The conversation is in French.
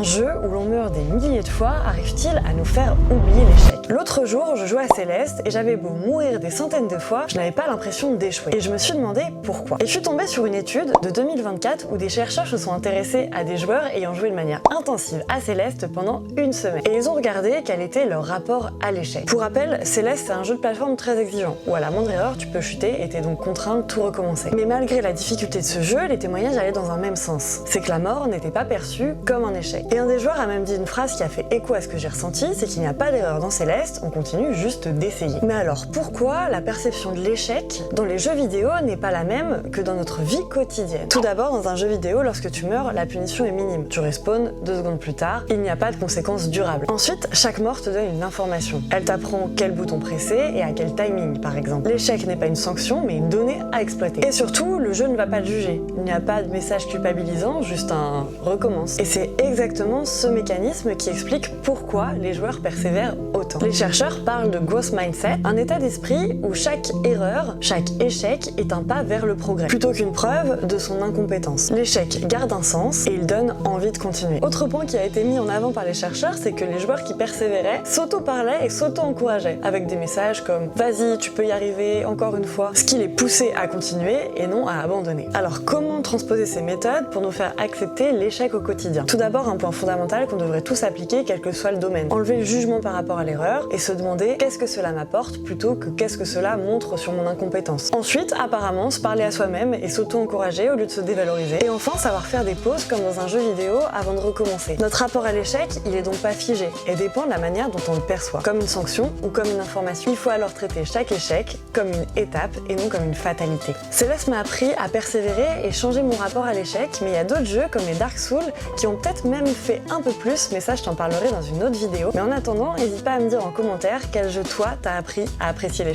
jeu où l'on meurt des milliers de fois arrive-t-il à nous faire oublier l'échec? L'autre jour, je jouais à Céleste et j'avais beau mourir des centaines de fois, je n'avais pas l'impression d'échouer. Et je me suis demandé pourquoi. Et je suis tombée sur une étude de 2024 où des chercheurs se sont intéressés à des joueurs ayant joué de manière intensive à Céleste pendant une semaine. Et ils ont regardé quel était leur rapport à l'échec. Pour rappel, Céleste c'est un jeu de plateforme très exigeant, où à la moindre erreur tu peux chuter et t'es donc contraint de tout recommencer. Mais malgré la difficulté de ce jeu, les témoignages allaient dans un même sens. C'est que la mort n'était pas perçue comme un échec. Et un des joueurs a même dit une phrase qui a fait écho à ce que j'ai ressenti, c'est qu'il n'y a pas d'erreur dans Céleste, on continue juste d'essayer. Mais alors pourquoi la perception de l'échec dans les jeux vidéo n'est pas la même que dans notre vie quotidienne? Tout d'abord, dans un jeu vidéo, lorsque tu meurs, la punition est minime. Tu respawns 2 secondes plus tard, il n'y a pas de conséquences durables. Ensuite, chaque mort te donne une information. Elle t'apprend quel bouton presser et à quel timing, par exemple. L'échec n'est pas une sanction, mais une donnée à exploiter. Et surtout, le jeu ne va pas te juger. Il n'y a pas de message culpabilisant, juste un recommence. Et c'est exactement ce mécanisme qui explique pourquoi les joueurs persévèrent autant. Les chercheurs parlent de growth mindset, un état d'esprit où chaque erreur, chaque échec est un pas vers le progrès, plutôt qu'une preuve de son incompétence. L'échec garde un sens et il donne envie de continuer. Autre point qui a été mis en avant par les chercheurs, c'est que les joueurs qui persévéraient s'auto-parlaient et s'auto-encourageaient, avec des messages comme « Vas-y, tu peux y arriver, encore une fois », ce qui les poussait à continuer et non à abandonner. Alors comment transposer ces méthodes pour nous faire accepter l'échec au quotidien? Tout d'abord, un point fondamental qu'on devrait tous appliquer, quel que soit le domaine. Enlever le jugement par rapport à l'erreur et se demander qu'est-ce que cela m'apporte plutôt que qu'est-ce que cela montre sur mon incompétence. Ensuite, apparemment, se parler à soi-même et s'auto-encourager au lieu de se dévaloriser. Et enfin, savoir faire des pauses comme dans un jeu vidéo avant de recommencer. Notre rapport à l'échec, il est donc pas figé et dépend de la manière dont on le perçoit, comme une sanction ou comme une information. Il faut alors traiter chaque échec comme une étape et non comme une fatalité. Céleste m'a appris à persévérer et changer mon rapport à l'échec, mais il y a d'autres jeux comme les Dark Souls qui ont peut-être même fait un peu plus, mais ça je t'en parlerai dans une autre vidéo. Mais en attendant, n'hésite pas à me dire en commentaire quel jeu toi t'as appris à apprécier l'échec.